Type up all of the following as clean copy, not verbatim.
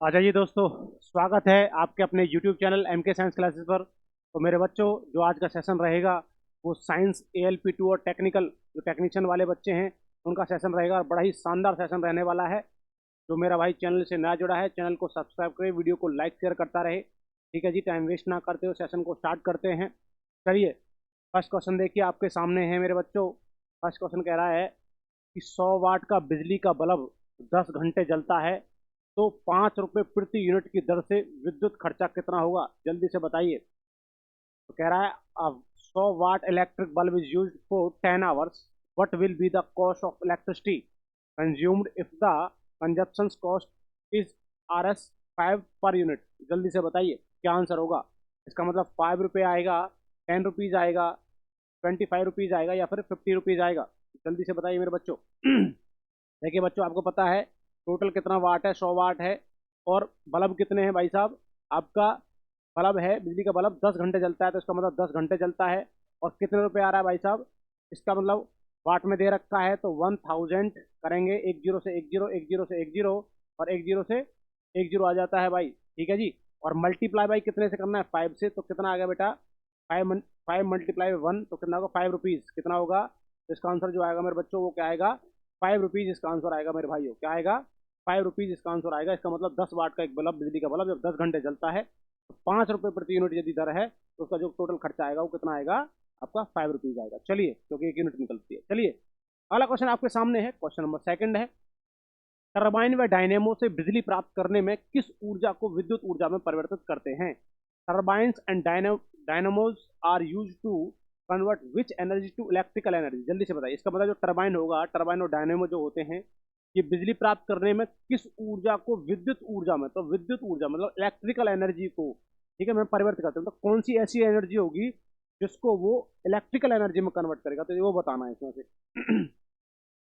आ जाइए दोस्तों। स्वागत है आपके अपने YouTube channel MK science classes पर। तो मेरे बच्चों, जो आज का सेशन रहेगा वो साइंस ALP2 और टेक्निकल, जो टेक्नीशियन वाले बच्चे हैं उनका सेशन रहेगा और बड़ा ही शानदार सेशन रहने वाला है। जो मेरा भाई चैनल से नया जुड़ा है, चैनल को सब्सक्राइब करे, वीडियो को लाइक शेयर करता रहे। ठीक है जी, टाइम वेस्ट ना करते हुए सेशन को स्टार्ट करते हैं। चलिए, फर्स्ट क्वेश्चन देखिए आपके सामने है मेरे बच्चों। फर्स्ट क्वेश्चन कह रहा है कि 100 वाट का बिजली का बल्ब 10 घंटे जलता है तो 5 रुपए प्रति यूनिट की दर से विद्युत खर्चा कितना होगा, जल्दी से बताइए। तो कह रहा है अब 100 watt electric bulb is use for 10 hours, what will be the cost of electricity consumed if the consumption cost is Rs 5 per unit. जल्दी से बताइए क्या आंसर होगा। इसका मतलब 5 रुपये आएगा, 10 रुपीज आएगा, 25 रुपीज आएगा या फिर 50 रुपीज आएगा। जल्दी से बताइए मेरे बच्चों। देखिए बच्चों, आपको पता है टोटल कितना वाट है, 100 वाट है। और बल्ब कितने हैं भाई साहब, आपका बल्ब है, बिजली का बल्ब 10 घंटे जलता है तो इसका मतलब 10 घंटे जलता है। और कितने रुपए आ रहा है भाई साहब, इसका मतलब वाट में दे रखा है तो 1000 करेंगे, एक जीरो से एक जीरो, एक जीरो से एक जीरो, और एक जीरो से एक जीरो आ जाता है भाई। ठीक है जी। और मल्टीप्लाई बाई कितने से करना है, 5 से, तो कितना आ गया बेटा, 5 मल्टीप्लाई 1 तो कितना होगा, 5 रुपीज कितना होगा। तो इसका आंसर जो आएगा मेरे बच्चों वो क्या आएगा, 5 रुपीज इसका आंसर आएगा मेरे भाइयों। क्या आएगा, 5 रुपीज इसका आंसर आएगा। इसका मतलब 10 वाट का एक बल्ब, बिजली का बल्ब जब 10 घंटे जलता है तो 5 रुपए प्रति यूनिट यदि दर है तो उसका जो टोटल खर्चा आएगा वो कितना आएगा, आपका 5 रुपीज आएगा। चलिए, क्योंकि एक यूनिट निकलती है। चलिए, अगला क्वेश्चन आपके सामने है, क्वेश्चन नंबर सेकंड है। टरबाइन व डायनेमो से बिजली प्राप्त करने में किस ऊर्जा को विद्युत ऊर्जा में परिवर्तित करते हैं। Turbines and dynamos are use to convert which energy to electrical energy. जल्दी से बताइए। इसका मतलब जो टरबाइन होगा, टरबाइन और डायनेमो जो होते हैं, ये बिजली प्राप्त करने में किस ऊर्जा को विद्युत ऊर्जा में, तो विद्युत ऊर्जा मतलब इलेक्ट्रिकल एनर्जी को, ठीक है, मैं परिवर्तित करता हूँ। तो कौन सी ऐसी एनर्जी होगी जिसको वो इलेक्ट्रिकल एनर्जी में कन्वर्ट करेगा, तो ये वो बताना है इसमें से।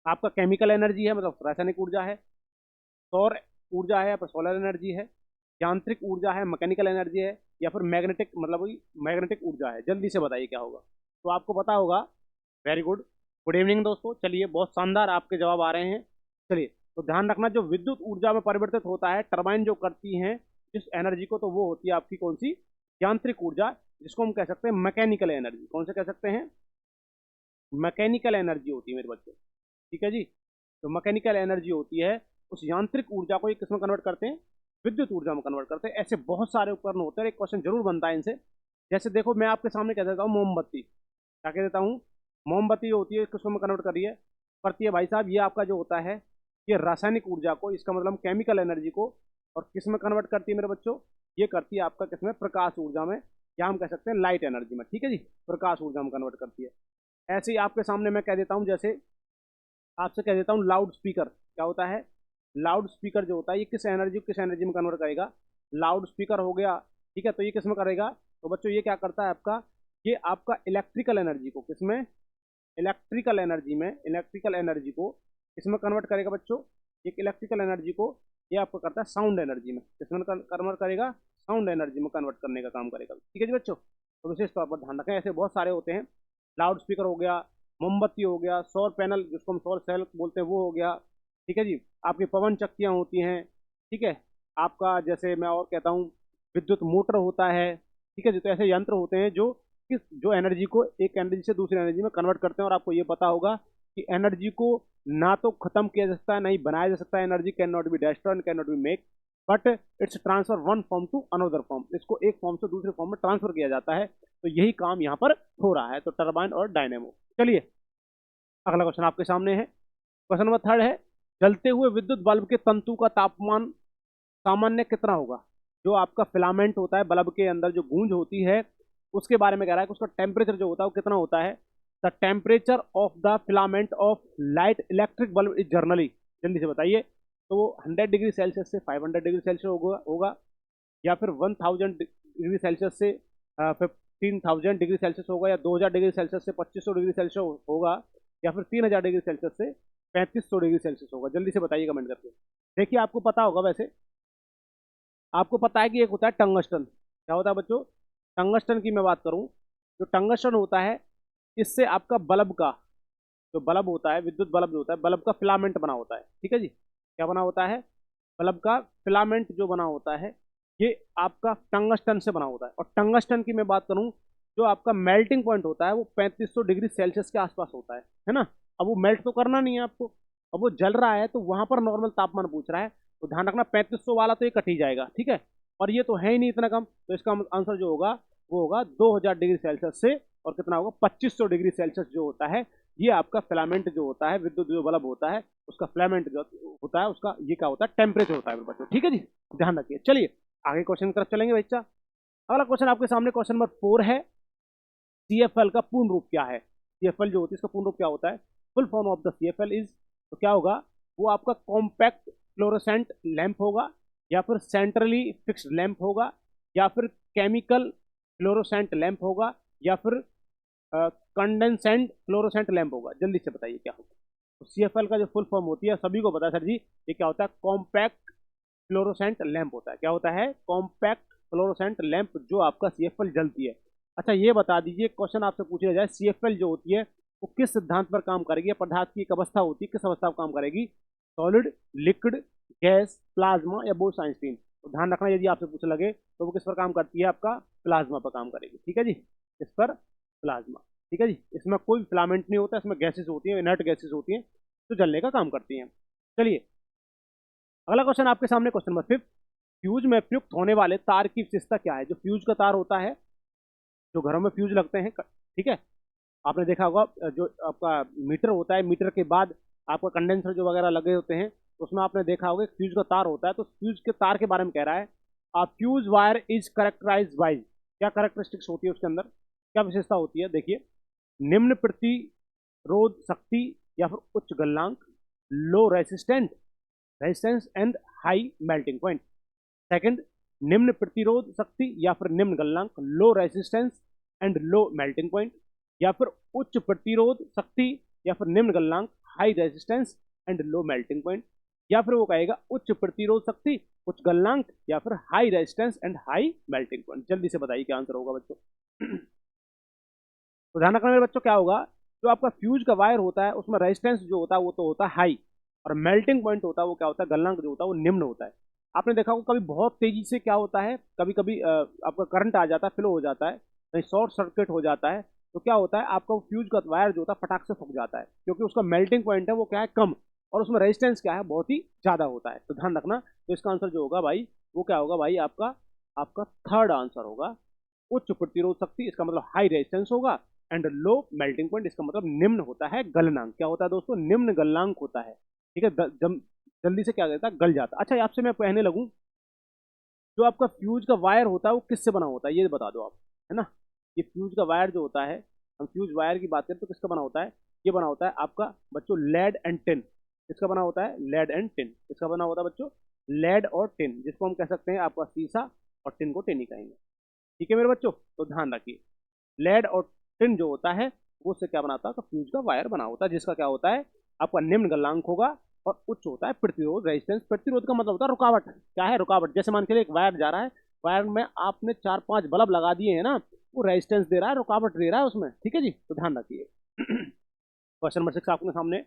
आपका केमिकल एनर्जी है, मतलब रासायनिक ऊर्जा है, सौर ऊर्जा है या फिर सोलर एनर्जी है, यांत्रिक ऊर्जा है, मैकेनिकल एनर्जी है, या फिर मैग्नेटिक, मतलब वही मैग्नेटिक ऊर्जा है। जल्दी से बताइए क्या होगा। तो आपको पता होगा। वेरी गुड, गुड इवनिंग दोस्तों। चलिए, बहुत शानदार आपके जवाब आ रहे हैं। चलिए, तो ध्यान रखना, जो विद्युत ऊर्जा में परिवर्तित होता है टरबाइन जो करती हैं जिस एनर्जी को, तो वो होती है आपकी कौन सी, यांत्रिक ऊर्जा, जिसको हम कह सकते हैं मैकेनिकल एनर्जी। कौन से कह सकते हैं, मैकेनिकल एनर्जी होती है मेरे बच्चों। ठीक है जी। तो मैकेनिकल एनर्जी होती है, उस यांत्रिक ऊर्जा को ये किस में कन्वर्ट करते हैं, विद्युत ऊर्जा में कन्वर्ट करते हैं। ऐसे बहुत सारे उपकरण होते हैं, एक क्वेश्चन जरूर बनता है इनसे। जैसे देखो, मैं आपके सामने कह देता हूँ मोमबत्ती। क्या कह देता हूँ, मोमबत्ती होती है, किसको में कन्वर्ट करिए, करती है भाई साहब, ये आपका जो होता है, ये रासायनिक ऊर्जा को, इसका मतलब केमिकल एनर्जी को, और किस में कन्वर्ट करती है मेरे बच्चों, ये करती है आपका किसमें, प्रकाश ऊर्जा में, या हम कह सकते हैं लाइट एनर्जी में। ठीक है जी, प्रकाश ऊर्जा में कन्वर्ट करती है। ऐसे ही आपके सामने मैं कह देता हूँ, जैसे आपसे कह देता हूँ लाउड स्पीकर। क्या होता है, लाउड स्पीकर जो होता है, ये किस एनर्जी में कन्वर्ट करेगा, लाउड स्पीकर हो गया। ठीक है, तो ये किस में करेगा, तो बच्चों ये क्या करता है आपका, ये आपका इलेक्ट्रिकल एनर्जी को किसमें, इलेक्ट्रिकल एनर्जी में, इलेक्ट्रिकल एनर्जी को किसमें कन्वर्ट करेगा बच्चों, एक इलेक्ट्रिकल एनर्जी को ये आपको करता है साउंड एनर्जी में, किसमें कन्वर्ट करेगा, साउंड एनर्जी में कन्वर्ट करने का काम करेगा। ठीक है जी बच्चों, तो विशेष तौर पर ध्यान रखें, ऐसे बहुत सारे होते हैं। लाउड स्पीकर हो गया, मोमबत्ती हो गया, सौर पैनल जिसको हम सौर सेल बोलते हैं वो हो गया। ठीक है जी, आपकी पवन चक्कियाँ होती हैं। ठीक है, आपका जैसे मैं और कहता हूँ विद्युत मोटर होता है। ठीक है जी, तो ऐसे यंत्र होते हैं जो एनर्जी को एक एनर्जी से दूसरी एनर्जी में कन्वर्ट करते हैं। और आपको ये पता होगा कि एनर्जी को ना तो खत्म किया जा सकता है, ना ही बनाया जा सकता है। Energy can not be destroyed, can not be make, but it's transfer one form to another form. इसको एक फॉर्म से दूसरे फॉर्म में ट्रांसफर किया जाता है। तो यही काम यहाँ पर हो रहा है, तो टरबाइन और डायनेमो। चलिए, अगला क्वेश्चन आपके सामने है, क्वेश्चन नंबर थर्ड है। जलते हुए विद्युत बल्ब के तंतु का तापमान सामान्य कितना होगा। जो आपका फिलामेंट होता है, बल्ब के अंदर जो गूंज होती है, उसके बारे में कह रहा है कि उसका टेम्परेचर जो होता है वो कितना होता है। The temperature of the filament of light electric bulb is generally. जल्दी से बताइए। तो वो 100 डिग्री सेल्सियस से 500 डिग्री सेल्सियस होगा, या फिर 1000 डिग्री सेल्सियस से 15,000 डिग्री सेल्सियस होगा, या 2000 डिग्री सेल्सियस से 2500 डिग्री सेल्सियस होगा, या फिर 3000 डिग्री सेल्सियस से 3500 डिग्री सेल्सियस होगा। जल्दी से बताइए कमेंट करके। देखिए, आपको पता होगा, वैसे आपको पता है कि एक होता है टंगस्टन। क्या होता है बच्चों, टंगस्टन की मैं बात करूं, जो टंगस्टन होता है, इससे आपका बल्ब का, जो बल्ब होता है, विद्युत बल्ब जो होता है, बल्ब का फिलामेंट बना होता है। ठीक है जी, क्या बना होता है, बल्ब का फिलामेंट जो बना होता है ये आपका टंगस्टन से बना होता है। और टंगस्टन की मैं बात करूं, जो आपका मेल्टिंग पॉइंट होता है वो 3500 डिग्री सेल्सियस के आसपास होता है ना। अब वो मेल्ट तो करना नहीं है आपको, अब वो जल रहा है तो वहां पर नॉर्मल तापमान पूछ रहा है, तो ध्यान रखना 3500 वाला तो ये कट ही जाएगा, ठीक है। और ये तो है ही नहीं इतना कम, तो इसका आंसर जो होगा वो होगा 2000 डिग्री सेल्सियस से, और कितना होगा 2500 डिग्री सेल्सियस जो होता है ये आपका फिलामेंट जो होता है, विद्युत जो बल्ब होता है उसका फिलामेंट जो होता है उसका ये क्या होता है, टेम्परेचर होता है मेरे बच्चों, ठीक है जी, ध्यान रखिए। चलिए आगे क्वेश्चन की तरफ चलेंगे बच्चा। अगला क्वेश्चन आपके सामने क्वेश्चन नंबर 4 है, सीएफएल का पूर्ण रूप क्या है। सीएफएल जो होती है इसका पूर्ण रूप क्या होता है, full form of the CFL is, तो क्या होगा, वो आपका कॉम्पैक्ट फ्लोरोसेंट लैंप होगा, या फिर सेंट्रली फिक्स्ड लैंप होगा, या फिर केमिकल फ्लोरोसेंट लैंप होगा, या फिर कंडेंसेंट फ्लोरोसेंट लैंप होगा। जल्दी से बताइए क्या होगा। तो सीएफएल का जो फुल फॉर्म होती है सभी को पता है सर जी, ये क्या होता है, कॉम्पैक्ट फ्लोरोसेंट लैंप होता है। क्या होता है, कॉम्पैक्ट फ्लोरोसेंट लैंप जो आपका सीएफएल जलती है। अच्छा ये बता दीजिए, क्वेश्चन आपसे पूछा जाए सीएफएल जो होती है वो किस सिद्धांत पर काम करेगी, पदार्थ की एक अवस्था होती है किस अवस्था पर काम करेगी, सॉलिड, लिक्विड, गैस, प्लाज्मा या बोस-आइंस्टीन। तो ध्यान रखना यदि आपसे पूछ लगे तो वो किस पर काम करती है, आपका प्लाज्मा पर काम करेगी, ठीक है जी, इस पर प्लाज्मा, ठीक है जी। इसमें कोई फिलामेंट नहीं होता, इसमें गैसेस होती हैं, इनर्ट गैसेस होती हैं जो जलने का काम करती हैं। चलिए अगला क्वेश्चन आपके सामने क्वेश्चन नंबर 5, फ्यूज में प्रयुक्त होने वाले तार की विशेषता क्या है। जो फ्यूज का तार होता है, जो घरों में फ्यूज लगते हैं, ठीक है, आपने देखा होगा जो आपका मीटर होता है, मीटर के बाद आपका कंडेंसर जो वगैरह लगे होते हैं, तो उसमें आपने देखा होगा फ्यूज का तार होता है। तो फ्यूज के तार के बारे में कह रहा है, fuse wire is characterise by, क्या करेक्टरिस्टिक्स होती है उसके अंदर, क्या विशेषता होती है, देखिए, निम्न प्रतिरोध शक्ति या फिर उच्च गलनांक, low resistance and high melting point. Second, निम्न प्रतिरोध शक्ति या फिर निम्न गलनांक, low resistance and low melting point, या फिर उच्च प्रतिरोध शक्ति या फिर निम्न गलनांक, high resistance and low melting point, या फिर वो कहेगा उच्च प्रतिरोध शक्ति, उच्च गलनांक, या फिर high resistance and high melting point. जल्दी से बताइए क्या आंसर होगा बच्चों। तो ध्यान रखना मेरे बच्चों, क्या होगा, जो आपका फ्यूज का वायर होता है उसमें रेजिस्टेंस जो होता है वो तो होता है हाई, और मेल्टिंग पॉइंट होता है वो क्या होता है, गलनांक जो होता है वो निम्न होता है। आपने देखा होगा कभी बहुत तेजी से क्या होता है, कभी कभी आपका करंट आ जाता है, फ्लो हो जाता है, कहीं शॉर्ट सर्किट हो जाता है, तो क्या होता है आपका फ्यूज का वायर जो होता है फटाक से फूक जाता है, क्योंकि उसका मेल्टिंग पॉइंट है वो क्या है, कम, और उसमें रेजिस्टेंस क्या है, बहुत ही ज्यादा होता है। तो ध्यान रखना, तो इसका आंसर जो होगा भाई वो क्या होगा भाई, आपका आपका थर्ड आंसर होगा, उच्च प्रतिरोध शक्ति, इसका मतलब हाई रेजिस्टेंस होगा, एंड लो मेल्टिंग पॉइंट, इसका मतलब निम्न होता है गलनांक। क्या होता है दोस्तों, निम्न गलनांक होता है, ठीक है, जल्दी से क्या कहता है, गल जाता है। अच्छा आपसे मैं कहने लगूं, जो आपका फ्यूज का वायर होता है वो किससे बना होता है, ये बता दो आप, है ना। ये फ्यूज का वायर जो होता है, हम फ्यूज वायर की बात करें तो किसका बना होता है, ये बना होता है आपका बच्चों लेड एंड टिन। किसका बना होता है, लेड एंड टिन। किसका बना होता है बच्चों, लेड और टिन, जिसको हम कह सकते हैं आपका सीसा, और टिन को टिन ही कहेंगे, ठीक है मेरे बच्चों। तो ध्यान रखिए, लेड और टिन जो होता है वो उससे क्या बनाता है, तो फ्यूज का वायर बना होता है, जिसका क्या होता है, आपका निम्न गलनांक होगा, और उच्च होता है प्रतिरोध, रेजिस्टेंस। प्रतिरोध का मतलब होता है रुकावट, क्या है, रुकावट। जैसे मान के लिए एक वायर जा रहा है, वायर में आपने 4-5 बल्ब लगा दिए हैं ना, वो रेजिस्टेंस दे रहा है, रुकावट दे रहा है उसमें, ठीक है जी। तो ध्यान रखिए। क्वेश्चन नंबर 6 आपके सामने,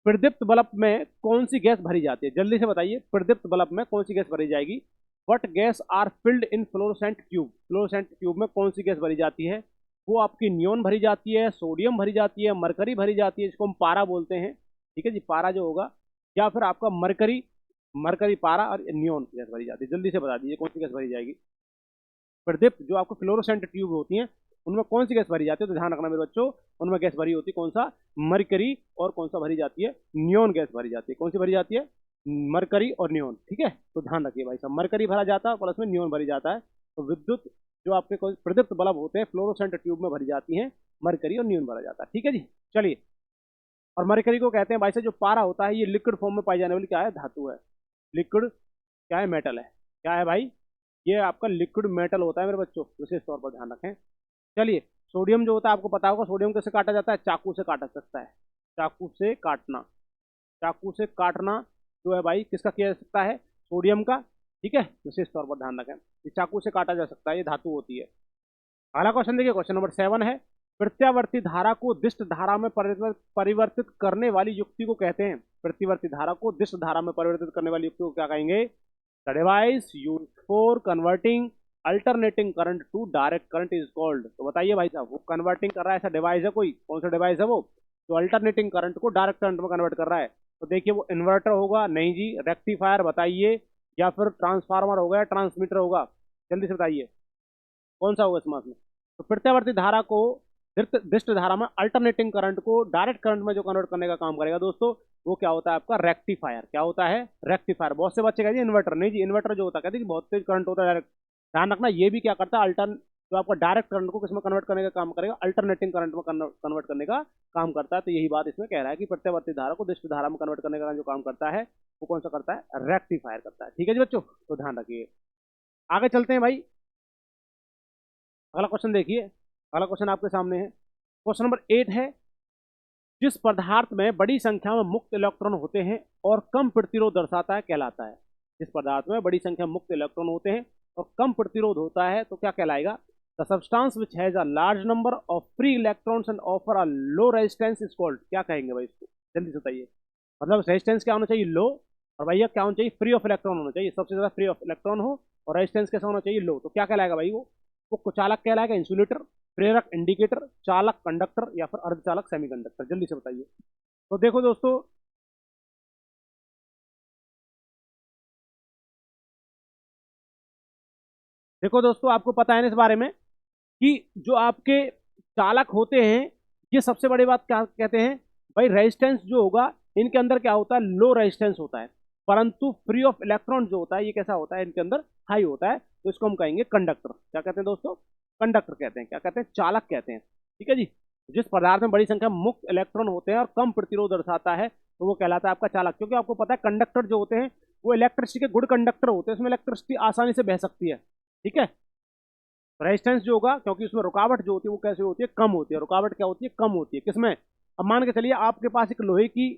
प्रदीप्त बल्ब में कौन सी गैस भरी जाती है, जल्दी से बताइए, प्रदीप्त बल्ब में कौन सी गैस भरी जाएगी। What gas are filled in fluorescent tube, fluorescent tube में कौन सी गैस भरी जाती है, वो आपकी नियोन भरी जाती है, सोडियम भरी जाती है, मरकरी भरी जाती है, जिसको हम पारा बोलते हैं, ठीक है जी, पारा जो होगा, या फिर आपका मरकरी, मरकरी पारा और नियोन गैस भरी जाती है। जल्दी से बता दीजिए कौन सी गैस भरी जाएगी। प्रदीप जो आपको फ्लोरोसेंट ट्यूब होती हैं उनमें कौन सी गैस भरी जाती है, तो ध्यान रखना मेरे बच्चों, उनमें गैस भरी होती है कौन सा, मरकरी, और कौन सा भरी जाती है, नियोन गैस भरी जाती है। कौन सी भरी जाती है, मरकरी और नियोन, ठीक है। तो ध्यान रखिए भाई साहब, मरकरी भरा जाता है प्लस में नियोन भरी जाता है। तो विद्युत जो आपके प्रदीप्त बल्ब होते हैं फ्लोरोसेंट ट्यूब में भरी जाती हैं, मरकरी और नियोन भरा जाता है, ठीक है जी। चलिए, और मरकरी को कहते हैं भाई साहब, जो पारा होता है ये लिक्विड फॉर्म में पाई जाने वाली क्या है, धातु है। लिक्विड क्या है, मेटल है, क्या है भाई, ये आपका लिक्विड मेटल होता है मेरे बच्चों, विशेष तौर पर ध्यान रखें। चलिए, सोडियम जो होता है आपको पता होगा, सोडियम कैसे काटा जाता है, चाकू से काटा सकता है, चाकू से काटना, चाकू से काटना जो है भाई किसका किया जा सकता है, सोडियम का, ठीक है, विशेष तौर पर ध्यान रखें, ये चाकू से काटा जा सकता है, ये धातु होती है। अगला क्वेश्चन देखिए, क्वेश्चन नंबर 7 है, प्रत्यावर्ती धारा को दिष्ट धारा में परिवर्तित करने वाली युक्ति को कहते हैं। प्रत्यावर्ती धारा को दिष्ट धारा में परिवर्तित करने वाली युक्ति को क्या कहेंगे? The device used for converting alternating current to direct current is called. तो बताइए भाई साहब, वो कन्वर्टिंग कर रहा है, ऐसा डिवाइस है कोई? कौन सा डिवाइस है वो जो अल्टरनेटिंग करंट को डायरेक्ट करंट में कन्वर्ट कर रहा है? तो देखिए, वो इन्वर्टर होगा? नहीं जी। रेक्टिफायर बताइए, या फिर ट्रांसफार्मर होगा, ट्रांसमीटर होगा? जल्दी से बताइए कौन सा होगा इसमें? तो प्रत्यावर्ती धारा को दिष्ट धारा में अल्टरनेटिंग करंट को डायरेक्ट करंट में जो कन्वर्ट करने का काम करेगा दोस्तों, वो क्या होता है आपका? रेक्टिफायर। क्या होता है? रेक्टिफायर। बहुत से बच्चे कहते हैं इन्वर्टर। नहीं जी, इन्वर्टर जो होता है कहते हैं कि बहुत तेज करंट होता है डायरेक्ट। ध्यान रखना, ये भी क्या करता है? जो आपका डायरेक्ट करंट को किसमें कन्वर्ट करने का काम करेगा? अल्टरनेटिंग करंट में कन्वर्ट करने का काम करता है। तो यही बात इसमें कह रहा है कि प्रत्यावर्ती धारा को दिष्ट धारा में कन्वर्ट करने का जो काम करता है वो कौन सा करता है? रेक्टिफायर करता है। ठीक है जी बच्चों, तो ध्यान रखिए। आगे चलते हैं भाई। अगला क्वेश्चन देखिए। अगला क्वेश्चन आपके सामने है। क्वेश्चन नंबर 8 है, जिस पदार्थ में बड़ी संख्या में मुक्त इलेक्ट्रॉन होते हैं और कम प्रतिरोध दर्शाता है कहलाता है। जिस पदार्थ में बड़ी संख्या में मुक्त इलेक्ट्रॉन होते हैं और कम प्रतिरोध होता है तो क्या कहलाएगा? The substance which has a large number of free electrons and offer a low resistance is called. क्या कहेंगे भाई इसको? जल्दी से बताइए। मतलब रेजिस्टेंस क्या होना चाहिए? लो। और भैया क्या होना चाहिए? फ्री ऑफ इलेक्ट्रॉन होना चाहिए। सबसे ज्यादा फ्री ऑफ इलेक्ट्रॉन हो और रेजिस्टेंस कैसा होना चाहिए? लो। तो क्या कहलाएगा भाई? वो कुचालक कहलाएगा, इंसुलेटर, प्रेरक इंडिकेटर, चालक कंडक्टर, या फिर अर्धचालक सेमीकंडक्टर? जल्दी से बताइए। तो देखो दोस्तों, आपको पता है ना इस बारे में कि जो आपके चालक होते हैं, ये सबसे बड़ी बात क्या कहते हैं भाई? रेजिस्टेंस जो होगा इनके अंदर क्या होता है? लो रेजिस्टेंस होता है। परंतु फ्री ऑफ इलेक्ट्रॉन जो होता है ये कैसा होता है? इनके अंदर हाई होता है। तो इसको हम कहेंगे कंडक्टर। क्या कहते हैं दोस्तों? कंडक्टर कहते हैं। क्या कहते हैं? चालक कहते हैं। ठीक है जी। जिस पदार्थ में बड़ी संख्या में मुक्त इलेक्ट्रॉन होते हैं और कम प्रतिरोध दर्शाता है तो वो कहलाता है आपका चालक। क्योंकि आपको पता है कंडक्टर जो होते हैं वो इलेक्ट्रिसिटी के गुड कंडक्टर होते हैं, उसमें इलेक्ट्रिसिटी आसानी से बह सकती है। ठीक है। रेजिस्टेंस जो होगा, क्योंकि उसमें रुकावट जो होती है वो कैसे होती है? कम होती है। रुकावट क्या होती है? कम होती है। किसमें? अब मान के चलिए आपके पास एक लोहे की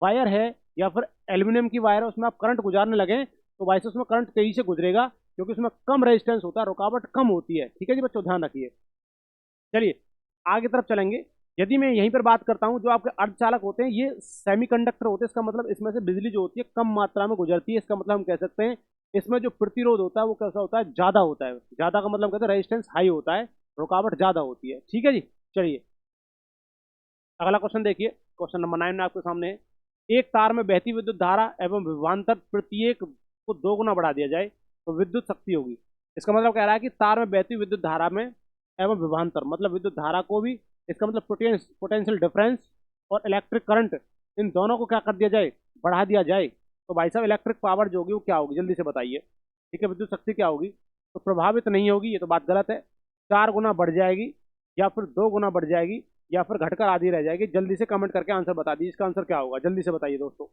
वायर है या फिर एल्यूमिनियम की वायर है, उसमें आप करंट गुजारने लगे तो वाइस उसमें करंट तेजी से गुजरेगा, क्योंकि उसमें कम रेजिस्टेंस होता है, रुकावट कम होती है। ठीक है जी बच्चों, ध्यान रखिए। चलिए आगे तरफ चलेंगे। यदि मैं यहीं पर बात करता हूं, जो आपके अर्धचालक होते हैं ये सेमीकंडक्टर होते हैं। इसका मतलब इसमें से बिजली जो होती है कम मात्रा में गुजरती है। इसका मतलब हम कह सकते हैं इसमें जो प्रतिरोध होता है वो कैसा होता है? ज्यादा होता है। ज्यादा का मतलब कहते हैं रेजिस्टेंस हाई होता है, रुकावट ज्यादा होती है। ठीक है जी। चलिए अगला क्वेश्चन देखिए। क्वेश्चन नंबर 9 में आपके सामने है, एक तार में बहती विद्युत धारा एवं विभवांतर प्रत्येक को 2 गुना बढ़ा दिया जाए तो विद्युत शक्ति होगी। इसका मतलब कह रहा है कि तार में बहती विद्युत धारा में एवं विभवांतर मतलब विद्युत धारा को भी, इसका मतलब पोटेंशियल डिफरेंस और इलेक्ट्रिक करंट, इन दोनों को क्या कर दिया जाए? बढ़ा दिया जाए। तो भाई साहब इलेक्ट्रिक पावर जो होगी वो क्या होगी? जल्दी से बताइए। ठीक है, विद्युत शक्ति क्या होगी? तो प्रभावित नहीं होगी, ये तो बात गलत है। 4 गुना बढ़ जाएगी, या फिर 2 गुना बढ़ जाएगी, या फिर घटकर आधी रह जाएगी? जल्दी से कमेंट करके आंसर बता दीजिए, इसका आंसर क्या होगा? जल्दी से बताइए दोस्तों।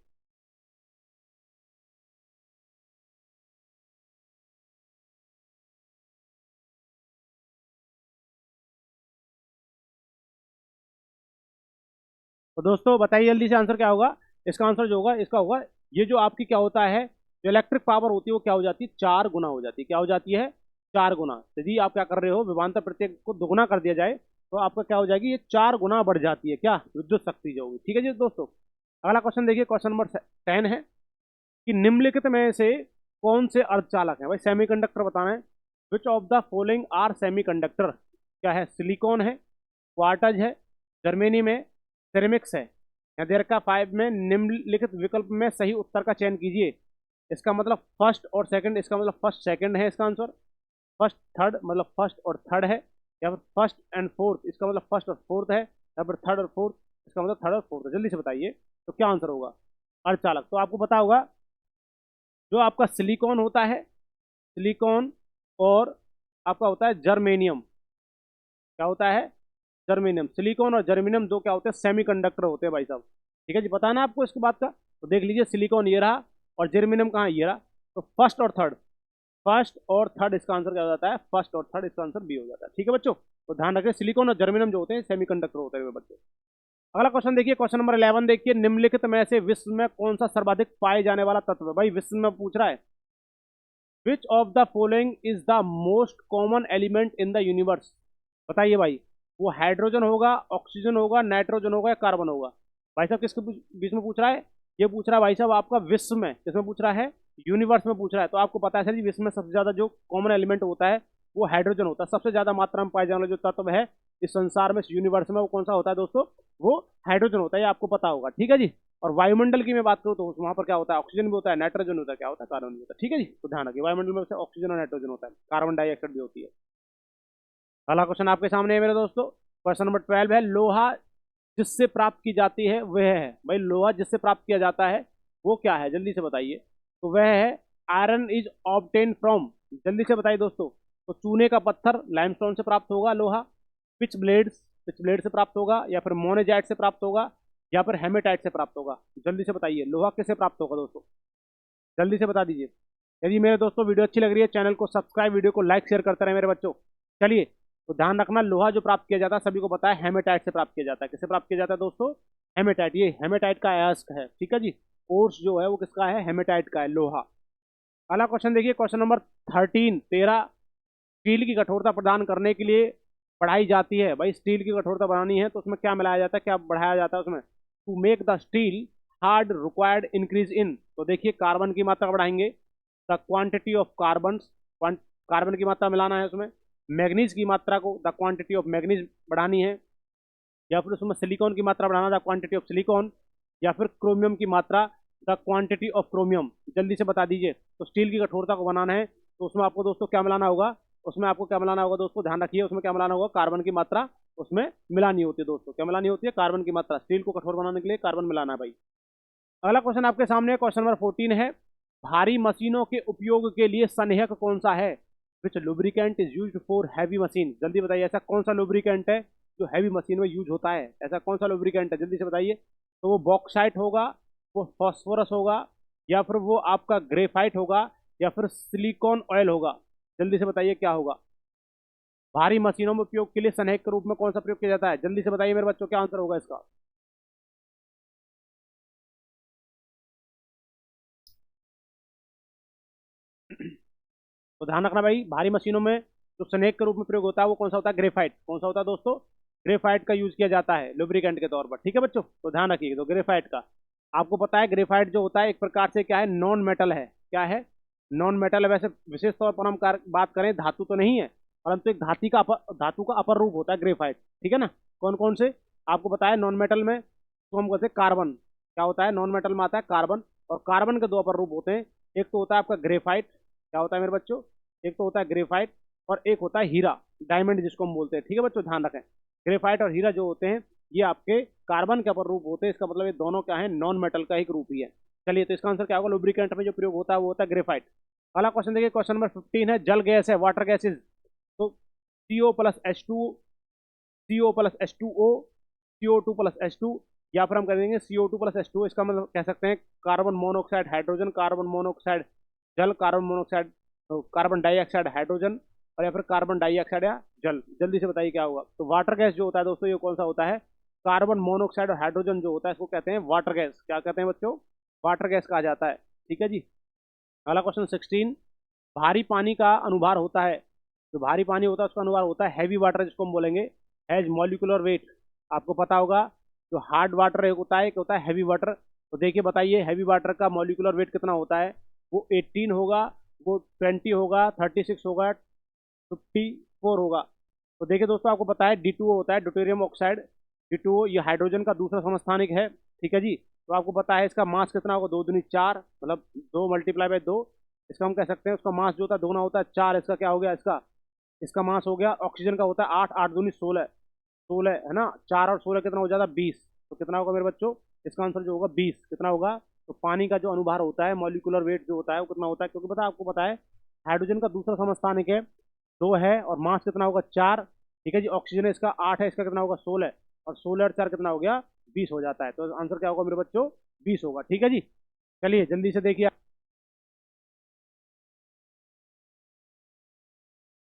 तो दोस्तों बताइए जल्दी से आंसर क्या होगा? इसका आंसर जो होगा इसका होगा, ये जो आपकी क्या होता है, जो इलेक्ट्रिक पावर होती है वो क्या हो जाती है? 4 गुना हो जाती है। क्या हो जाती है? 4 गुना। यदि आप क्या कर रहे हो, विभवांतर प्रत्येक को दोगुना कर दिया जाए तो आपका क्या हो जाएगी? ये 4 गुना बढ़ जाती है क्या? विद्युत शक्ति जो होगी। ठीक है जी दोस्तों। अगला क्वेश्चन देखिए। क्वेश्चन नंबर 10 है कि निम्नलिखित में से कौन से अर्धचालक है? भाई सेमीकंडक्टर बताना है। Which of the following are semiconductor? क्या है? सिलिकॉन है, क्वार्टज है, जर्मेनियम है, सिरेमिक्स है। या देर का 5 में निम्नलिखित विकल्प में सही उत्तर का चयन कीजिए। इसका मतलब फर्स्ट और सेकंड, इसका मतलब फर्स्ट सेकंड है इसका आंसर। फर्स्ट थर्ड मतलब फर्स्ट और थर्ड है, या फिर फर्स्ट एंड फोर्थ, इसका मतलब फर्स्ट और फोर्थ है, या फिर थर्ड और फोर्थ, इसका मतलब थर्ड और फोर्थ है। जल्दी से बताइए तो क्या आंसर होगा? अर्धचालक तो आपको पता होगा, जो आपका सिलिकॉन होता है, सिलिकॉन, और आपका होता है जर्मेनियम। क्या होता है? जर्मेनियम। सिलिकॉन और जर्मेनियम दो क्या होते हैं? सेमीकंडक्टर होते हैं भाई साहब। ठीक है जी, पता है ना आपको इसकी बात का? तो देख लीजिए, सिलिकॉन ये रहा और जर्मेनियम कहाँ? ये रहा। तो फर्स्ट और थर्ड, फर्स्ट और थर्ड इसका आंसर क्या हो जाता है? फर्स्ट और थर्ड, इसका आंसर बी हो जाता है। ठीक है बच्चों, तो ध्यान रखें, सिलिकॉन और जर्मेनियम जो होते हैं सेमीकंडक्टर होते हैं बच्चों। अगला क्वेश्चन देखिए। क्वेश्चन नंबर 11 देखिए। निम्नलिखित में से विश्व में कौन सा सर्वाधिक पाए जाने वाला तत्व है? भाई विश्व में पूछ रहा है। Which of the following is the most common element in the universe? बताइए भाई। वो हाइड्रोजन होगा, ऑक्सीजन होगा, नाइट्रोजन होगा या कार्बन होगा? भाई साहब किसके बीच में पूछ रहा है? ये पूछ रहा है भाई साहब आपका विश्व में, किसमें पूछ रहा है? यूनिवर्स में पूछ रहा है। तो आपको पता है सर जी, विश्व में सबसे ज्यादा जो कॉमन एलिमेंट होता है वो हाइड्रोजन होता है। सबसे ज्यादा मात्रा में पाए जाने वाला जो तत्व है इस संसार में, इस यूनिवर्स में, वो कौन सा होता है दोस्तों? वो हाइड्रोजन होता है, ये आपको पता होगा। ठीक है जी। और वायुमंडल की मैं बात करूँ तो वहां पर क्या होता है? ऑक्सीजन भी होता है, नाइट्रोजन होता है, क्या होता है? कार्बन भी होता है। ठीक है जी। तो ध्यान रखिए, वायुमंडल में से ऑक्सीजन और नाइट्रोजन होता है, कार्बन डाइऑक्साइड भी होती है। अगला क्वेश्चन आपके सामने है मेरे दोस्तों। क्वेश्चन नंबर 12 है, लोहा जिससे प्राप्त की जाती है वह है। भाई लोहा जिससे प्राप्त किया जाता है वो क्या है? जल्दी से बताइए। तो वह है आयरन इज ऑब्टेन फ्रॉम। जल्दी से बताइए दोस्तों। तो चूने का पत्थर, लाइमस्टोन से प्राप्त होगा लोहा। पिच ब्लेड से प्राप्त होगा, या फिर मोनेजाइट से प्राप्त होगा, या फिर हेमेटाइट से प्राप्त होगा? जल्दी से बताइए, लोहा किससे प्राप्त होगा दोस्तों? जल्दी से बता दीजिए। यदि मेरे दोस्तों वीडियो अच्छी लग रही है, चैनल को सब्सक्राइब, वीडियो को लाइक शेयर करते रहे मेरे बच्चों। चलिए, तो ध्यान रखना, लोहा जो प्राप्त किया जाता है सभी को पता है हेमेटाइट से प्राप्त किया जाता है। किससे प्राप्त किया जाता है दोस्तों? हेमेटाइट। ये हेमेटाइट का अयस्क है। ठीक है जी। कोर्स जो है वो किसका है? हेमेटाइट का है, लोहा। अगला क्वेश्चन देखिए, क्वेश्चन नंबर 13। स्टील की कठोरता प्रदान करने के लिए बढ़ाई जाती है। भाई स्टील की कठोरता बढ़ानी है तो उसमें क्या मिलाया जाता है, क्या बढ़ाया जाता है उसमें? To make the steel hard required increase in. तो देखिए, कार्बन की मात्रा बढ़ाएंगे, the quantity of carbon, carbon की मात्रा मिलाना है उसमें। मैग्नीज की मात्रा को, द क्वांटिटी ऑफ मैग्नीज बढ़ानी है। या फिर उसमें सिलिकॉन की मात्रा बढ़ाना, द क्वांटिटी ऑफ सिलिकॉन। या फिर क्रोमियम की मात्रा, द क्वांटिटी ऑफ क्रोमियम। जल्दी से बता दीजिए। तो स्टील की कठोरता को बनाना है तो उसमें आपको दोस्तों क्या मिलाना होगा? उसमें आपको क्या मिलाना होगा दोस्तों? ध्यान रखिए, उसमें क्या मिलाना होगा? कार्बन की मात्रा उसमें मिलानी होती है दोस्तों। क्या मिलानी होती है? कार्बन की मात्रा। स्टील को कठोर बनाने के लिए कार्बन मिलाना है भाई। अगला क्वेश्चन आपके सामने, क्वेश्चन नंबर 14 है, भारी मशीनों के उपयोग के लिए सनेहक कौन सा है? Which lubricant is used for heavy machine. जल्दी बताइए, ऐसा कौन सा लुब्रिकेंट है जो हैवी मशीन में यूज होता है? ऐसा कौन सा लुब्रिकेंट है? जल्दी से बताइए। तो वो बॉक्साइट होगा, वो फॉस्फोरस होगा, या फिर वो आपका ग्रेफाइट होगा, या फिर सिलिकॉन ऑयल होगा? जल्दी से बताइए क्या होगा? भारी मशीनों में उपयोग के लिए सनेहक के रूप में कौन सा प्रयोग किया जाता है? जल्दी से बताइए मेरे बच्चों, क्या आंसर होगा इसका? तो ध्यान रखना भाई, भारी मशीनों में जो स्नेक के रूप में प्रयोग होता है वो कौन सा होता है? ग्रेफाइट। कौन सा होता है दोस्तों? ग्रेफाइट का यूज किया जाता है लुब्रिकेंट के तौर पर। ठीक है बच्चों, तो ध्यान रखिए। तो ग्रेफाइट का आपको पता है, ग्रेफाइट जो होता है एक प्रकार से क्या है? नॉन मेटल है। क्या है? नॉन मेटल है। वैसे विशेष तौर पर हम बात करें, धातु तो नहीं है, परंतु एक धातु का अपर रूप होता है ग्रेफाइट। ठीक है ना? कौन कौन से आपको बताया नॉन मेटल में? तो हम कहते हैं कार्बन। क्या होता है? नॉन मेटल में आता है कार्बन। और कार्बन के दो अपर रूप होते हैं, एक तो होता है आपका ग्रेफाइट। क्या होता है मेरे बच्चों? एक तो होता है ग्रेफाइट, और एक होता है हीरा, डायमंड जिसको हम बोलते हैं। ठीक है बच्चों, ध्यान रखें। ग्रेफाइट और हीरा जो होते हैं ये आपके कार्बन के अपर रूप होते हैं। इसका मतलब ये दोनों क्या है? नॉन मेटल का एक रूप ही है। चलिए, तो इसका आंसर क्या होगा? लुब्रिकेंट में जो प्रयोग होता है वो होता है ग्रेफाइट। अगला क्वेश्चन देखिए, क्वेश्चन नंबर 15 है, जल गैस है, वाटर गैसेज। तो CO plus H2, CO plus H2O, CO2 plus H2, या फिर हम कह देंगे CO2 प्लस H2। इसका मतलब कह सकते हैं carbon monoxide hydrogen, carbon monoxide जल, carbon monoxide, carbon dioxide hydrogen, और या फिर कार्बन डाइऑक्साइड या जल। जल्दी से बताइए क्या होगा? तो वाटर गैस जो होता है दोस्तों, ये कौन सा होता है? कार्बन मोनोऑक्साइड और हाइड्रोजन जो होता है इसको कहते हैं वाटर गैस। क्या कहते हैं बच्चों? वाटर गैस कहा जाता है। ठीक है जी। अगला क्वेश्चन 16, भारी पानी का अनुभार होता है। जो भारी पानी होता है उसका अनुभार होता है हैवी वाटर, जिसको हम बोलेंगे हैज मॉलिकुलर वेट। आपको पता होगा, जो हार्ड वाटर एक होता है, एक होता है हैवी वाटर। तो देखिए बताइए, हैवी वाटर का मॉलिकुलर वेट कितना होता है? वो 18 होगा, वो 20 होगा, 36 होगा, 54 होगा? तो देखिए दोस्तों, आपको पता है D2O होता है, ड्यूटेरियम ऑक्साइड। D2O ये हाइड्रोजन का दूसरा समस्थानिक है। ठीक है जी। तो आपको पता है इसका मास कितना होगा? 2 दूनी 4, मतलब 2 मल्टीप्लाई बाय 2। इसका हम कह सकते हैं उसका मास जो होता है दोगुना होता है 4। इसका क्या हो गया? इसका इसका मास हो गया। ऑक्सीजन का होता है 8, 8 दूनी 16, 16 है ना? 4 और 16 कितना हो जाता है? 20। तो कितना होगा मेरे बच्चों? इसका आंसर जो होगा 20। कितना होगा? तो पानी का जो अनुभार होता है, मॉलिकुलर वेट जो होता है वो कितना होता है? क्योंकि पता है, आपको पता है हाइड्रोजन का दूसरा समस्थानिक है, 2 है, और मास कितना होगा? 4। ठीक है जी। ऑक्सीजन इसका 8 है, इसका कितना होगा? 16, और 16 और 4 कितना हो गया? 20 हो जाता है। तो आंसर क्या होगा मेरे बच्चों? 20 होगा। ठीक है जी। चलिए जल्दी से देखिए,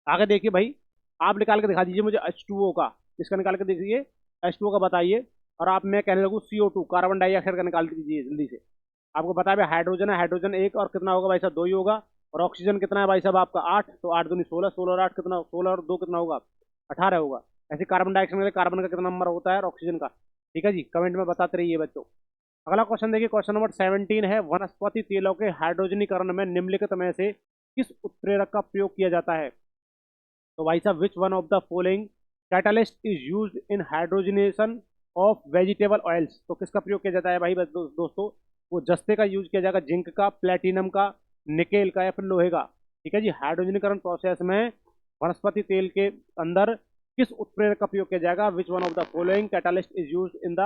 आगे देखिए भाई। आप निकाल के दिखा दीजिए मुझे H2O का। इसका निकाल के दीजिए, H2O का बताइए। और आप, मैं कहने लगूँ CO2, कार्बन डाइऑक्साइड का निकाल के दीजिए जल्दी से। आपको पता है भाई, हाइड्रोजन है, हाइड्रोजन एक, और कितना होगा भाई साहब? 2 ही होगा। और ऑक्सीजन कितना है भाई साहब आपका? 8। तो 8 दूनी 16, 16 और 8 कितना? 16 और 2 कितना होगा? 18 होगा। ऐसे कार्बन डाइऑक्साइड के लिए कार्बन का कितना नंबर होता है और ऑक्सीजन का। ठीक है जी, कमेंट में बताते रहिए बच्चों। अगला क्वेश्चन देखिए, क्वेश्चन नंबर 17 है, वनस्पति तेलों के हाइड्रोजनीकरण में निम्नलिखित में से किस उत्प्रेरक का प्रयोग किया जाता है? तो भाई साहब, which one of the following catalyst is used in hydrogenation of vegetable oils? तो किसका प्रयोग किया जाता है भाई दोस्तों? वो जस्ते का यूज किया जाएगा, जिंक का, प्लेटिनम का, निकेल का या फिर लोहे का। ठीक है जी, हाइड्रोजनीकरण प्रोसेस में वनस्पति तेल के अंदर किस उत्प्रेरक का प्रयोग किया जाएगा? Which one of the following catalyst is used in the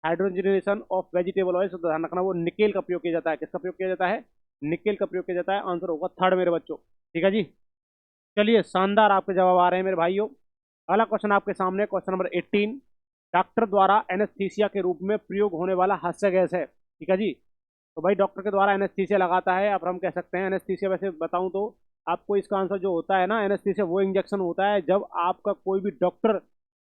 hydrogenation of vegetable oils? तो ध्यान रखना, वो निकेल का प्रयोग किया जाता है। किसका प्रयोग किया जाता है? निकेल का प्रयोग किया जाता है। आंसर होगा थर्ड मेरे बच्चों। ठीक है जी, चलिए शानदार आपके जवाब आ रहे हैं मेरे भाइयों। अगला क्वेश्चन आपके सामने, क्वेश्चन नंबर 18, डॉक्टर द्वारा एनेस्थीसिया के रूप में प्रयोग होने वाला हास्य गैस है। ठीक है जी, तो भाई डॉक्टर के द्वारा एनेस्थीसिया लगाता है, अब हम कह सकते हैं एनेस्थीसिया। वैसे बताऊं तो आपको इसका आंसर जो होता है ना, एनेस्थीसिया वो इंजेक्शन होता है जब आपका कोई भी डॉक्टर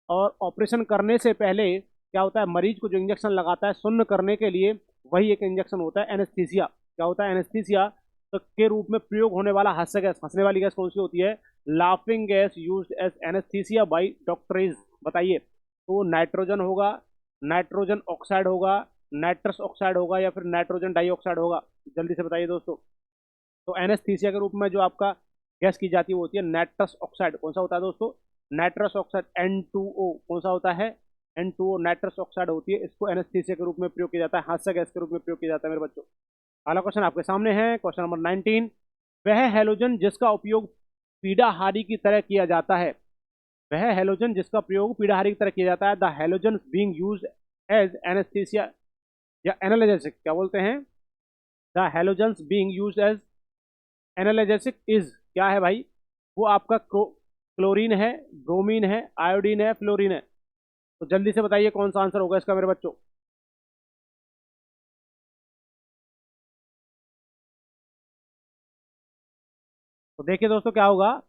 और ऑपरेशन करने से पहले क्या होता है, मरीज को जो इंजेक्शन लगाता है सुन्न करने के लिए, वही एक इंजेक्शन होता है एनेस्थीसिया। क्या होता है? एनेस्थीसिया तो के रूप में प्रयोग होने वाला हास्य गैस, हंसने वाली गैस कौन सी होती है? Laughing gas used as anaesthesia by doctors. बताइए, तो नाइट्रोजन होगा, नाइट्रोजन ऑक्साइड होगा, नाइट्रस ऑक्साइड होगा या फिर नाइट्रोजन डाइऑक्साइड होगा? जल्दी से बताइए दोस्तों। तो एनेस्थीसिया के रूप में जो आपका गैस की जाती है वो होती है नाइट्रस ऑक्साइड। कौन सा होता है दोस्तों? Nitrous oxide, N2O। कौन सा होता है? N2O नाइट्रस ऑक्साइड होती है। इसको एनेस्थीसिया के रूप में प्रयोग किया जाता है, हास्य गैस के रूप में प्रयोग किया जाता है मेरे बच्चों। अगला क्वेश्चन आपके सामने है, क्वेश्चन नंबर 19, वह हैलोजन जिसका उपयोग पीड़ाहारी की तरह किया जाता है? वह हैलोजन जिसका प्रयोग पीड़ाहारी की तरह किया जाता है, the halogen being used as anaesthesia या एनाल्जेसिक, क्या बोलते हैं? The halogen being used as analgesic is, क्या है भाई? वो आपका क्लोरीन है, ब्रोमीन है, आयोडीन है, फ्लोरीन है? तो जल्दी से बताइए कौन सा आंसर होगा इसका मेरे बच्चों। तो देखिए दोस्तों क्या होगा,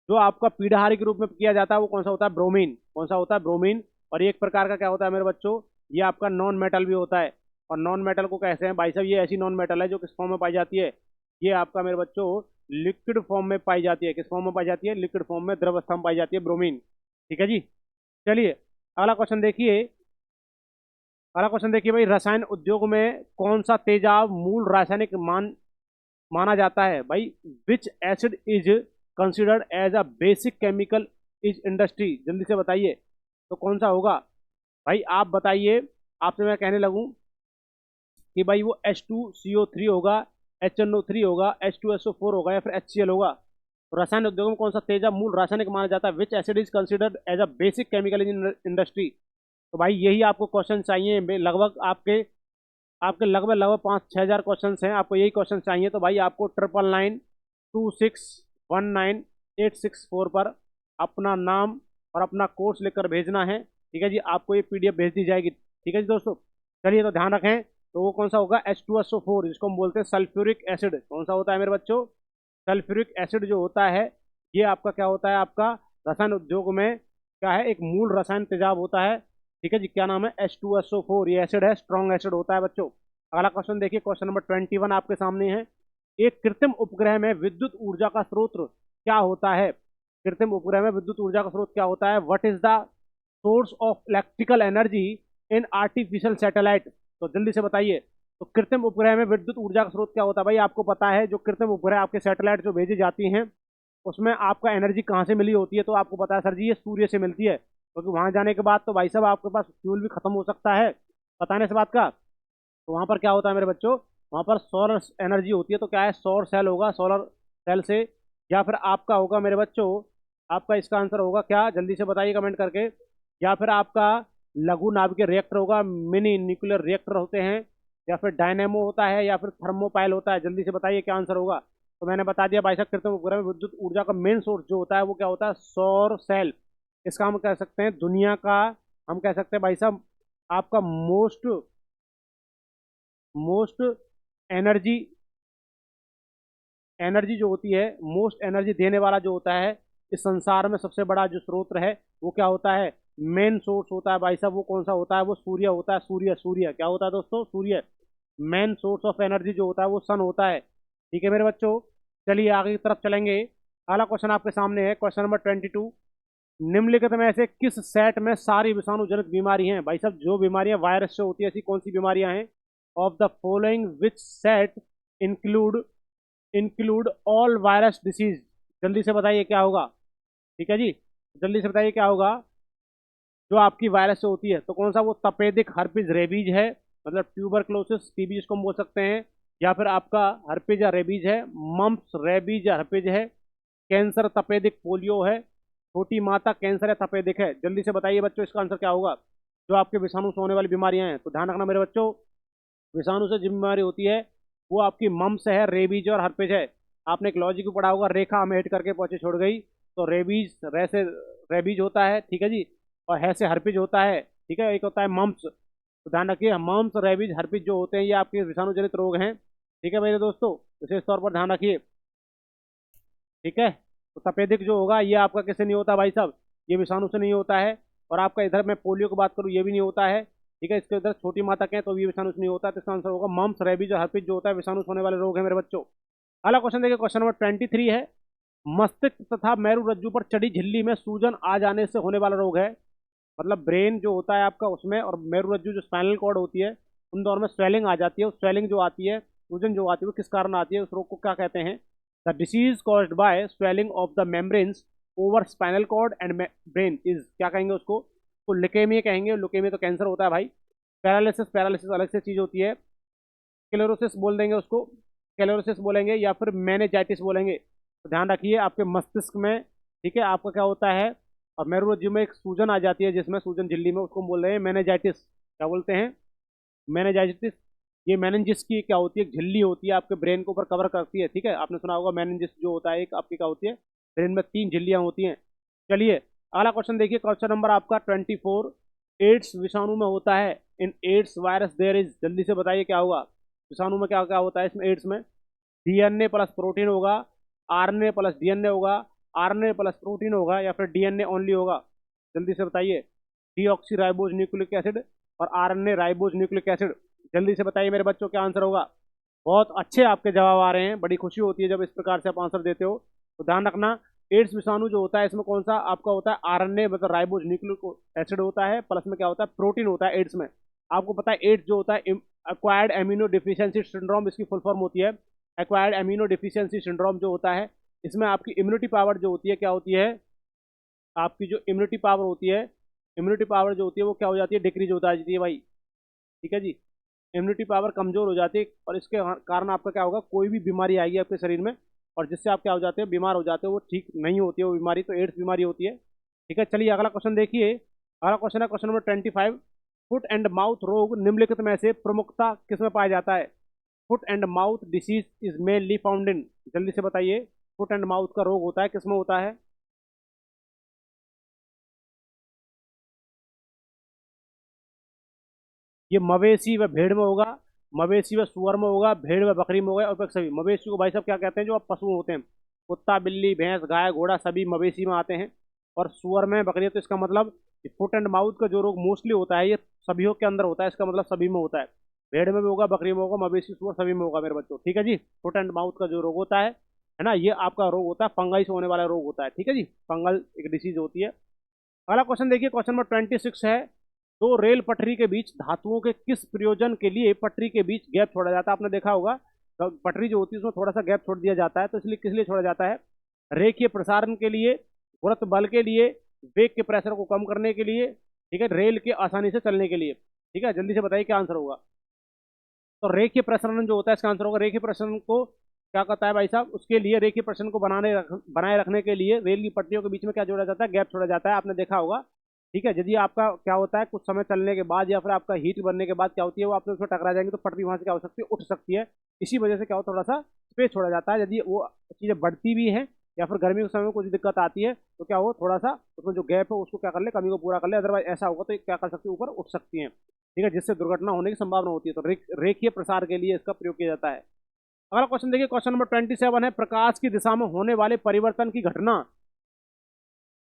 जो आपका पीड़ाहारी के रूप में किया जाता है वो कौन सा होता है? ब्रोमीन। कौन सा होता है? ब्रोमीन। और ये एक प्रकार का क्या होता है मेरे बच्चों? ये आपका नॉन मेटल भी होता है। और नॉन मेटल को कैसे हैं भाई साहब? ये ऐसी नॉन मेटल है जो किस फॉर्म में पाई जाती है? ये आपका मेरे बच्चों लिक्विड फॉर्म में पाई जाती है। किस फॉर्म में पाई जाती है? लिक्विड फॉर्म में, द्रव अवस्था में पाई जाती है ब्रोमीन। ठीक है जी, चलिए अगला क्वेश्चन देखिए। अगला क्वेश्चन देखिए भाई, रसायन उद्योग में कौन सा तेजाब मूल रासायनिक माना जाता है भाई? Which acid is considered as a basic chemical is industry? जल्दी से बताइए, तो कौन सा होगा भाई? आप बताइए, आपसे मैं कहने लगूं कि भाई वो H2CO3 होगा, HNO3 होगा, H2SO4 होगा या फिर HCl होगा? तो रसायन उद्योग में कौन सा तेजाब मूल रासायनिक माना जाता है? Which acid is considered as a basic chemical in industry? तो भाई यही आपको क्वेश्चन चाहिए, लगभग आपके आपके लगभग लगभग 5-6 हज़ार क्वेश्चन हैं, आपको यही क्वेश्चन चाहिए। तो भाई आपको 9992619864 पर अपना नाम और अपना कोर्स लेकर भेजना है। ठीक है जी, आपको ये PDF भेज दी जाएगी। ठीक है जी दोस्तों, चलिए तो ध्यान रखें, तो वो कौन सा होगा? H2SO4, जिसको हम बोलते हैं सल्फ्यूरिक एसिड। कौन सा होता है मेरे बच्चों? सल्फ्यूरिक एसिड जो होता है, ये आपका क्या होता है? आपका रसायन उद्योग में क्या है? एक मूल रसायन तेजाब होता है। ठीक है जी, क्या नाम है? H2SO4। ये एसिड है, स्ट्रॉन्ग एसिड होता है बच्चों। अगला क्वेश्चन देखिए, क्वेश्चन नंबर 21 आपके सामने है, एक कृत्रिम उपग्रह में विद्युत ऊर्जा का स्रोत क्या होता है? कृत्रिम उपग्रह में विद्युत ऊर्जा का स्रोत क्या होता है? What is the source of electrical energy in artificial satellite? तो जल्दी से बताइए, तो कृत्रिम उपग्रह में विद्युत ऊर्जा का स्रोत क्या होता है? भाई आपको पता है, जो कृत्रिम उपग्रह आपके सैटेलाइट जो भेजी जाती हैं, उसमें आपका एनर्जी कहाँ से मिली होती है? तो आपको पता है सर जी, ये सूर्य से मिलती है। क्योंकि वहां जाने के बाद तो भाई साहब आपके पास फ्यूल भी खत्म हो सकता है, बताने से बात का। तो वहां पर क्या होता है मेरे बच्चों? वहां पर सोलर एनर्जी होती है। तो क्या है? सौर सेल होगा, सोलर सेल से। या फिर आपका होगा मेरे बच्चों, आपका इसका आंसर होगा क्या? जल्दी से बताइए कमेंट करके। या फिर आपका लघु नाभिकीय रिएक्टर होगा, मिनी न्यूक्लियर रिएक्टर होते हैं, या फिर डायनेमो होता है, या फिर थर्मोपाइल होता है? जल्दी से बताइए क्या आंसर होगा। तो मैंने बता दिया भाई साहब, कृत्रिम उपग्रह में विद्युत ऊर्जा का मेन सोर्स जो होता है वो क्या होता है? सौर सेल। इसका हम कह सकते हैं दुनिया का, हम कह सकते हैं भाई साहब आपका मोस्ट मोस्ट एनर्जी एनर्जी जो होती है, मोस्ट एनर्जी देने वाला जो होता है इस संसार में, सबसे बड़ा जो स्रोत है वो क्या होता है? मेन सोर्स होता है भाई साहब। वो कौन सा होता है? वो सूर्य होता है। सूर्य, सूर्य क्या होता है दोस्तों? सूर्य। मेन सोर्स ऑफ एनर्जी जो होता है वो सन होता है। ठीक है मेरे बच्चों, चलिए आगे की तरफ चलेंगे। अगला क्वेश्चन आपके सामने है, क्वेश्चन नंबर 22। निम्नलिखित में से किस सेट में सारी विषाणु जनित बीमारी हैं? भाई साहब, जो बीमारियां वायरस से होती है ऐसी कौन सी बीमारियां हैं? Of the following which set include include all virus disease? जल्दी से बताइए क्या होगा। ठीक है जी, जल्दी से बताइए क्या होगा जो आपकी वायरस से होती है। तो कौन सा? वो तपेदिक हर्पिज रेबीज है, मतलब ट्यूबरक्लोसिस टीबी जिसको हम बोल सकते हैं, या फिर आपका हर्पिज या रेबीज है, मम्प्स रेबीज या हर्पिज है, कैंसर तपेदिक पोलियो है, छोटी माता कैंसर या तपेदिक है। जल्दी से बताइए बच्चों इसका आंसर क्या होगा जो आपके विषाणु से होने वाली बीमारियां हैं। तो ध्यान रखना मेरे बच्चों, विषाणु से जो बीमारी होती है वो आपकी मम्प्स है, रेबीज और हर्पिज है। आपने एक लॉजिक भी पढ़ा होगा, रेखा हमें हिट करके पहुंचे छोड़ गई। तो रेबीज रे से रेबीज होता है, ठीक है जी, और है से हर्पिज होता है, ठीक है, एक होता है मम्प्स। तो ध्यान रखिए, मम्प्स रेबीज हर्पिज जो होते हैं ये आपके विषाणु जनित रोग हैं। ठीक है मेरे दोस्तों, विशेष तौर पर ध्यान रखिए। ठीक है, तो तपेदिक जो होगा ये आपका किससे नहीं होता भाई साहब? ये विषाणु से नहीं होता है। और आपका इधर मैं पोलियो की बात करूँ ये भी नहीं होता है। ठीक है, इसके इधर छोटी माता कहें तो ये विषाणु से नहीं होता। तो इसका आंसर होगा मम्प्स रेबीज और हर्पिज जो होता है विषाणु से होने वाले रोग है मेरे बच्चों। अगला क्वेश्चन देखिए, क्वेश्चन नंबर 23 है, मस्तिष्क तथा मेरु रज्जु पर चढ़ी झिल्ली में सूजन आ जाने से होने वाला रोग है। मतलब ब्रेन जो होता है आपका उसमें और मेरु रज्जु जो स्पाइनल कॉर्ड होती है उन दोनों में स्वेलिंग आ जाती है। उस स्वेलिंग जो आती है, सूजन जो आती है, वो किस कारण आती है? उस रोग को क्या कहते हैं? The disease caused by swelling of the membranes over spinal cord and brain is, क्या कहेंगे उसको? तो लिकेमिया कहेंगे। लिकेमिया तो कैंसर होता है भाई। पैरालिसिस, पैरालिसिस अलग से चीज होती है। क्लेरोसिस बोल देंगे उसको, क्लेरोसिस बोलेंगे, या फिर मेनेजाइटिस बोलेंगे। तो ध्यान रखिए आपके मस्तिष्क में, ठीक है, आपका क्या होता है, और मेरुरज्जु में एक सूजन आ जाती है जिसमें सूजन झिल्ली में, उसको हम बोल रहे हैं मेनेजाइटिस। क्या बोलते हैं? मेनेजाइटिस। ये मेनिंजिस की क्या होती है? एक झिल्ली होती है आपके ब्रेन के ऊपर कवर करती है। ठीक है, आपने सुना होगा मेनिंजिस जो होता है एक आपकी क्या होती है, ब्रेन में 3 झिल्लियां होती हैं। चलिए अगला क्वेश्चन देखिए, क्वेश्चन नंबर आपका 24, एड्स विषाणु में होता है। इन एड्स वायरस देयर इज, जल्दी से बताइए क्या होगा विषाणु में, क्या क्या होता है इसमें? एड्स में डीएनए प्लस प्रोटीन होगा, आरएनए प्लस डीएनए होगा, आरएनए प्लस प्रोटीन होगा, या फिर डीएनए ओनली होगा। जल्दी से बताइए। डीऑक्सी राइबोज न्यूक्लिक एसिड और आरएनए राइबोज न्यूक्लिक एसिड। जल्दी से बताइए मेरे बच्चों क्या आंसर होगा। बहुत अच्छे आपके जवाब आ रहे हैं, बड़ी खुशी होती है जब इस प्रकार से आप आंसर देते हो। तो ध्यान रखना, एड्स विषाणु जो होता है इसमें कौन सा आपका होता है? आरएनए मतलब राइबोज न्यूक्लिक एसिड होता है, प्लस में क्या होता है? प्रोटीन होता है एड्स में। आपको पता है एड्स जो होता है एक्वायर्ड एमिनो डिफिशियंसी सिंड्रोम, इसकी फुल फॉर्म होती है। एक्वायर्ड एमिनो डिफिशियंसी सिंड्रोम जो होता है इसमें आपकी इम्यूनिटी पावर जो होती है क्या होती है? आपकी जो इम्यूनिटी पावर होती है, इम्यूनिटी पावर जो होती है वो क्या हो जाती है? डिक्रीज होता जाती है भाई। ठीक है जी, इम्यूनिटी पावर कमजोर हो जाती है और इसके कारण आपका क्या होगा? कोई भी बीमारी आएगी आपके शरीर में और जिससे आप क्या हो जाते हैं? बीमार हो जाते हो, वो ठीक नहीं होती है वो बीमारी, तो एड्स बीमारी होती है। ठीक है, चलिए अगला क्वेश्चन देखिए। अगला क्वेश्चन है question number 25, foot and mouth रोग निम्नलिखित में से प्रमुखता किसमें पाया जाता है? Foot and mouth disease is mainly found in, जल्दी से बताइए फुट एंड माउथ का रोग होता है किसमें होता है? ये मवेशी व भेड़ में होगा, मवेशी व सुअर में होगा, भेड़ व बकरी में होगा, और सभी मवेशी को भाई साहब क्या कहते हैं? जो आप पशु होते हैं, कुत्ता बिल्ली भैंस गाय घोड़ा सभी मवेशी में आते हैं। और सुअर में बकरी, तो इसका मतलब फुट एंड माउथ का जो रोग मोस्टली होता है ये सभी के अंदर होता है, इसका मतलब सभी में होता है। भेड़ में भी होगा, बकरी में होगा, मवेशी सुअर सभी में होगा मेरे बच्चों। ठीक है जी, फुट एंड माउथ का जो रोग होता है ना, ये आपका रोग होता है फंगाई से होने वाला रोग होता है। ठीक है जी, फंगल एक डिसीज होती है। अगला क्वेश्चन देखिए, क्वेश्चन नंबर 26 है, दो रेल पटरी के बीच धातुओं के किस प्रयोजन के लिए पटरी के बीच गैप छोड़ा जाता है? आपने देखा होगा तो पटरी जो होती है उसमें थोड़ा सा गैप छोड़ दिया जाता है, तो इसलिए किस लिए छोड़ा जाता है? रेखीय प्रसारण के लिए, गुरुत्व बल के लिए, वेग के प्रेशर को कम करने के लिए, ठीक है, रेल के आसानी से चलने के लिए। ठीक है, जल्दी से बताइए क्या आंसर होगा। तो रेखीय प्रसरण जो होता है इसका आंसर होगा, रेखीय प्रसरण को क्या कहता है भाई साहब? उसके लिए रेखीय प्रसरण को बनाए रखने के लिए रेल की पटरियों के बीच में क्या जोड़ा जाता है? गैप छोड़ा जाता है, आपने देखा होगा। ठीक है, यदि आपका क्या होता है कुछ समय चलने के बाद या फिर आपका हीट बनने के बाद क्या होती है वो आपसे उसमें टकरा जाएंगे तो पटरी वहां से क्या हो सकती है? उठ सकती है। इसी वजह से क्या होता है? थोड़ा सा स्पेस छोड़ा जाता है। यदि वो चीजें बढ़ती भी हैं या फिर गर्मी के समय में कुछ दिक्कत आती है तो क्या हो, थोड़ा सा उसमें जो गैप है उसको क्या कर ले, कमी को पूरा कर ले, अदरवाइज ऐसा होगा तो क्या कर सकती है? ऊपर उठ सकती है। ठीक है, जिससे दुर्घटना होने की संभावना होती है। तो रेखीय प्रसार के लिए इसका प्रयोग किया जाता है। अगला क्वेश्चन देखिए, क्वेश्चन नंबर 27 है, प्रकाश की दिशा में होने वाले परिवर्तन की घटना,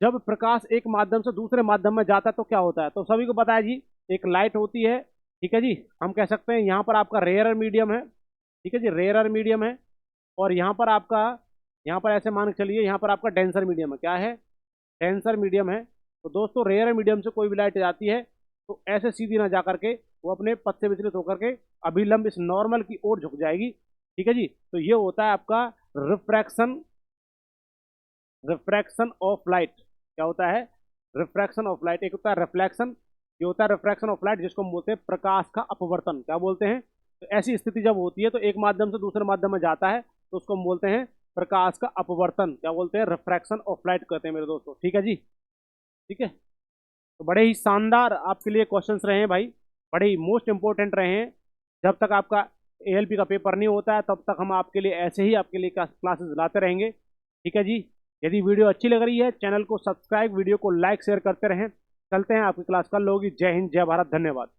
जब प्रकाश एक माध्यम से दूसरे माध्यम में जाता है तो क्या होता है? तो सभी को पता है जी, एक लाइट होती है। ठीक है जी, हम कह सकते हैं यहाँ पर आपका रेयरर मीडियम है। ठीक है जी, रेयरर मीडियम है, और यहाँ पर आपका, यहाँ पर ऐसे मान के चलिए यहाँ पर आपका डेंसर मीडियम है। क्या है? डेंसर मीडियम है। तो दोस्तों रेयर मीडियम से कोई भी लाइट जाती है तो ऐसे सीधी ना जा करके वो अपने पथ से विचलित होकर के अभिलंब इस नॉर्मल की ओर झुक जाएगी। ठीक है जी। तो ये होता है आपका रिफ्रैक्शन, रिफ्रैक्शन ऑफ लाइट। क्या होता है? Refraction of light. एक होता है रिफ्लेक्शन, ये होता है रिफ्रैक्शन ऑफ लाइट, जिसको हम बोलते हैं प्रकाश का अपवर्तन। क्या बोलते हैं? तो ऐसी स्थिति जब होती है तो एक माध्यम से दूसरे माध्यम में जाता है तो उसको हम बोलते हैं प्रकाश का अपवर्तन। क्या बोलते हैं? रिफ्रैक्शन ऑफ लाइट कहते हैं मेरे दोस्तों। ठीक है जी। ठीक है। तो बड़े ही शानदार आपके लिए क्वेश्चंस रहे हैं भाई, बड़े ही मोस्ट इंपॉर्टेंट रहे हैं। जब तक आपका एएलपी का पेपर नहीं होता है तब तक हम आपके लिए ऐसे ही आपके लिए क्लासेस लाते रहेंगे। ठीक है जी। यदि वीडियो अच्छी लग रही है चैनल को सब्सक्राइब, वीडियो को लाइक शेयर करते रहें। चलते हैं, आपकी क्लास कल होगी। जय हिंद, जय भारत, धन्यवाद।